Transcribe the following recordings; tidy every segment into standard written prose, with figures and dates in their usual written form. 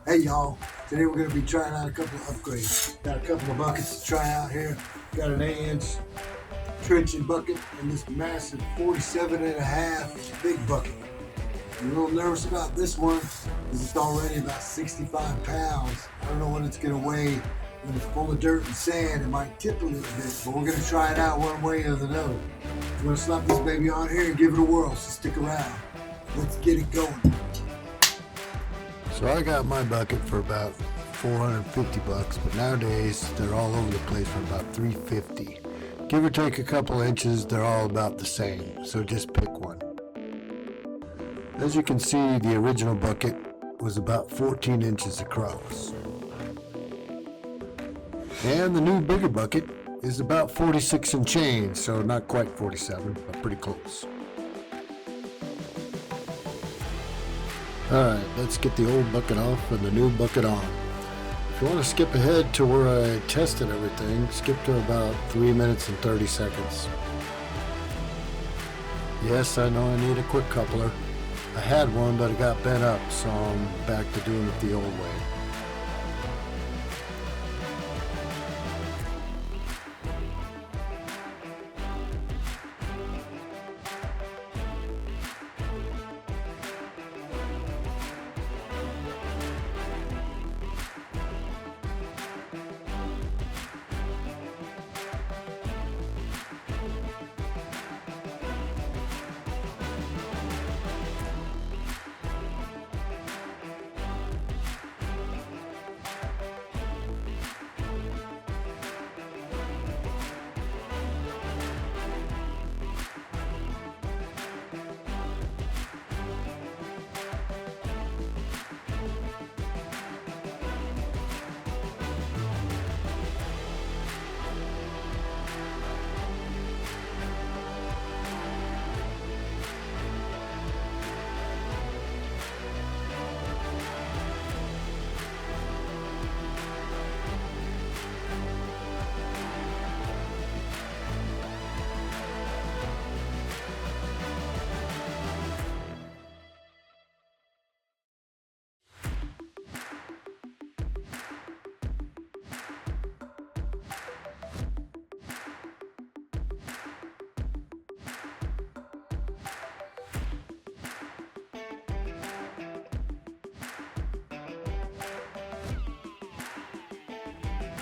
Hey y'all, today we're going to be trying out a couple of upgrades. Got a couple of buckets to try out here. Got an 8-inch trenching bucket and this massive 47.5 big bucket. I'm a little nervous about this one because it's already about 65 pounds. I don't know what it's going to weigh when it's full of dirt and sand. It might tip a little bit, but we're going to try it out one way or the other. I'm going to slap this baby on here and give it a whirl, so stick around. Let's get it going. So I got my bucket for about 450 bucks, but nowadays they're all over the place for about 350. Give or take a couple inches, they're all about the same, so just pick one. As you can see, the original bucket was about 14 inches across. And the new bigger bucket is about 46 and change, so not quite 47, but pretty close. Alright, let's get the old bucket off and the new bucket on. If you want to skip ahead to where I tested everything, skip to about 3 minutes and 30 seconds. Yes, I know I need a quick coupler. I had one, but it got bent up, so I'm back to doing it the old way.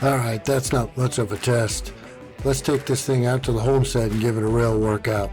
Alright, that's not much of a test. Let's take this thing out to the homestead and give it a real workout.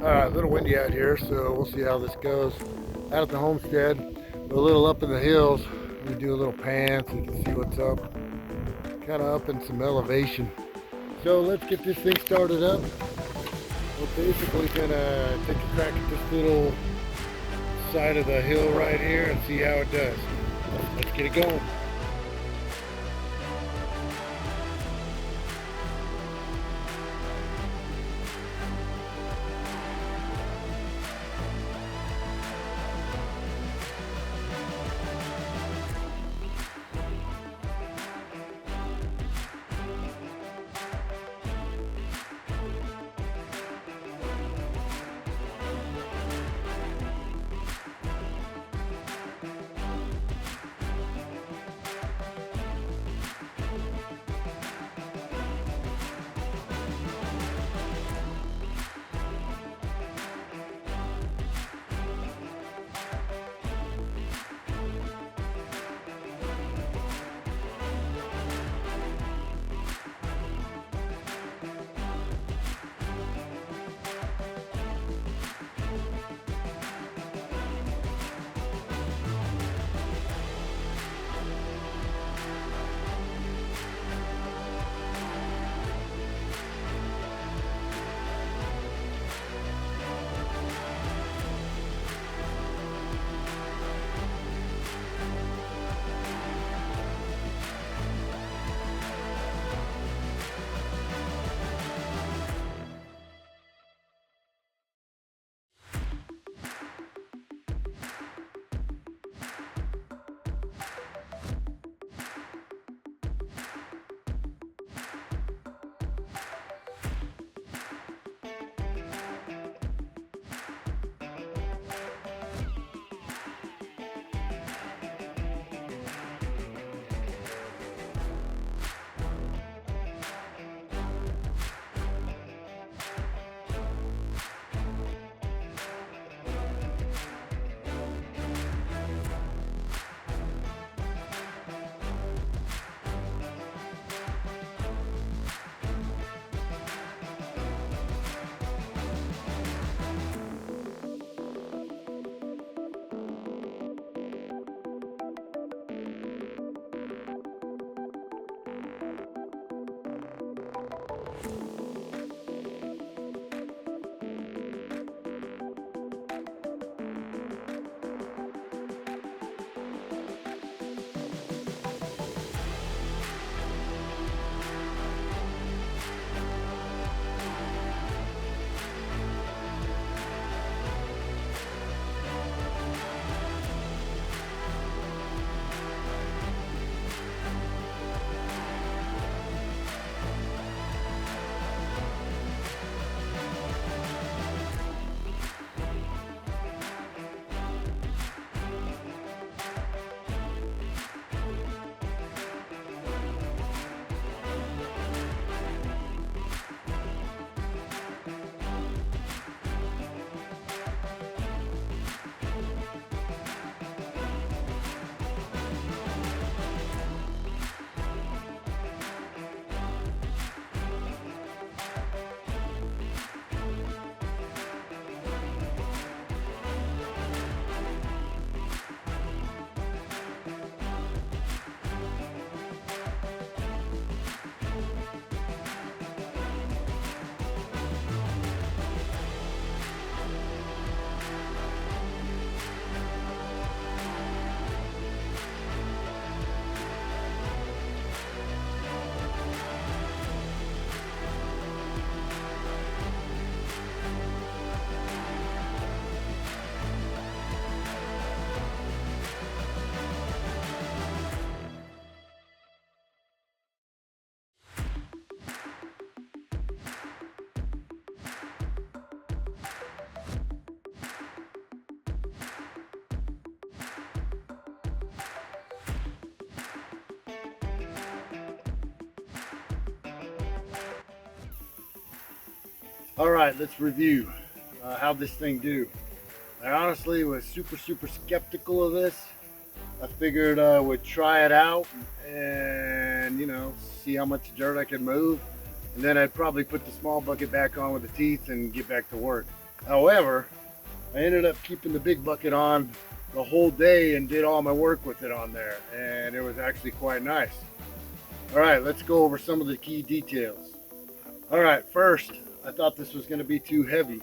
Alright, a little windy out here, so we'll see how this goes. Out at the homestead, we're a little up in the hills. We do a little pan so you can see what's up. Kind of up in some elevation. So let's get this thing started up. We're basically gonna take a crack at this little side of the hill right here and see how it does. Let's get it going. All right, let's review how this thing do. I honestly was super skeptical of this. I figured I would try it out and see how much dirt I could move, and then I'd probably put the small bucket back on with the teeth and get back to work. However, I ended up keeping the big bucket on the whole day and did all my work with it on there, and it was actually quite nice. All right, let's go over some of the key details. All right, first, I thought this was going to be too heavy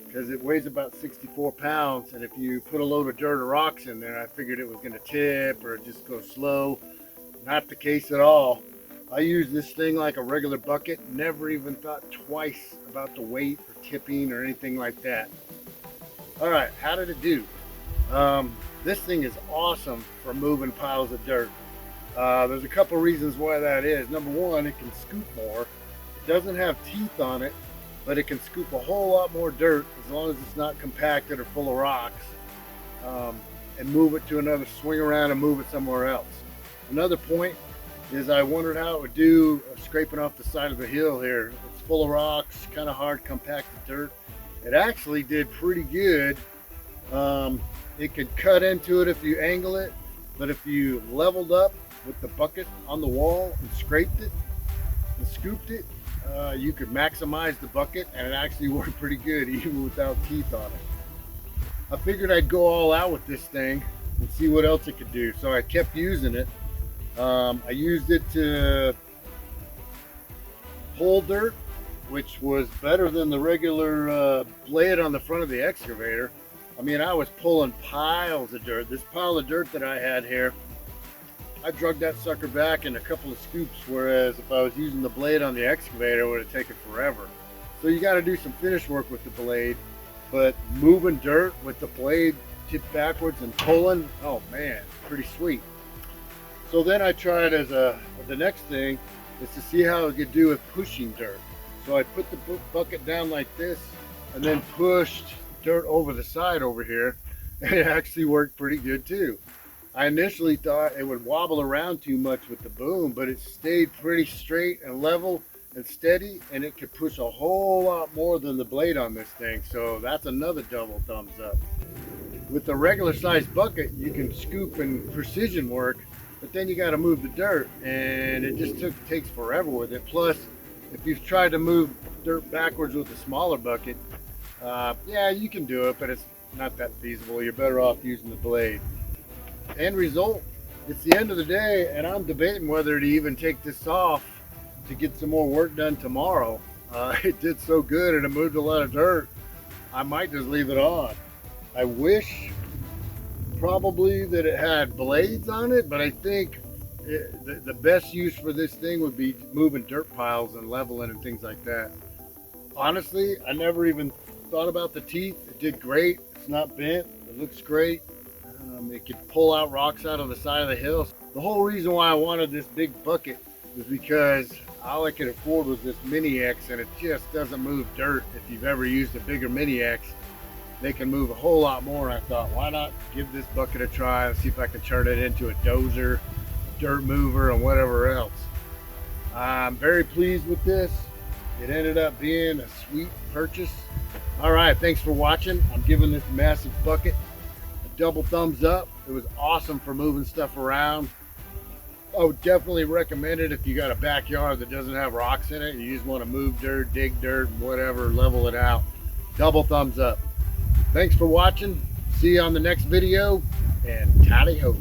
because it weighs about 64 pounds, and if you put a load of dirt or rocks in there, I figured it was going to tip or just go slow. Not the case at all. I use this thing like a regular bucket, never even thought twice about the weight or tipping or anything like that. All right, how did it do? This thing is awesome for moving piles of dirt. There's a couple reasons why that is. Number one, it can scoop more. It doesn't have teeth on it, but it can scoop a whole lot more dirt as long as it's not compacted or full of rocks, and move it to another, swing around and move it somewhere else. Another point is I wondered how it would do scraping off the side of the hill here. It's full of rocks, kind of hard compacted dirt. It actually did pretty good. It could cut into it if you angle it, but if you leveled up with the bucket on the wall and scraped it and scooped it, you could maximize the bucket, and it actually worked pretty good even without teeth on it. I figured I'd go all out with this thing and see what else it could do, so I kept using it. I used it to pull dirt, which was better than the regular blade on the front of the excavator. I mean, I was pulling piles of dirt. This pile of dirt that I had here, I drug that sucker back in a couple of scoops, whereas if I was using the blade on the excavator, it would have taken forever. So you got to do some finish work with the blade, but moving dirt with the blade tipped backwards and pulling, oh man, pretty sweet. So then I tried the next thing is to see how it could do with pushing dirt. So I put the bucket down like this and then pushed dirt over the side over here, and it actually worked pretty good too. I initially thought it would wobble around too much with the boom, but it stayed pretty straight and level and steady, and it could push a whole lot more than the blade on this thing. So that's another double thumbs up. With the regular sized bucket, you can scoop and precision work, but then you got to move the dirt, and it just takes forever with it. Plus, if you've tried to move dirt backwards with a smaller bucket, yeah, you can do it, but it's not that feasible. You're better off using the blade. End result, it's the end of the day, and I'm debating whether to even take this off to get some more work done tomorrow. It did so good and it moved a lot of dirt, I might just leave it on. I wish probably that it had blades on it, but I think the best use for this thing would be moving dirt piles and leveling and things like that. Honestly, I never even thought about the teeth. It did great. It's not bent. It looks great. It could pull out rocks out of the side of the hill. The whole reason why I wanted this big bucket was because all I could afford was this Mini X, and it just doesn't move dirt. If you've ever used a bigger Mini X, they can move a whole lot more. And I thought, why not give this bucket a try and see if I can turn it into a dozer, dirt mover, and whatever else. I'm very pleased with this. It ended up being a sweet purchase. All right, thanks for watching. I'm giving this massive bucket a double thumbs up. It was awesome for moving stuff around. I would definitely recommend it if you got a backyard that doesn't have rocks in it. You just want to move dirt, dig dirt, whatever, level it out. Double thumbs up. Thanks for watching. See you on the next video, and tally ho.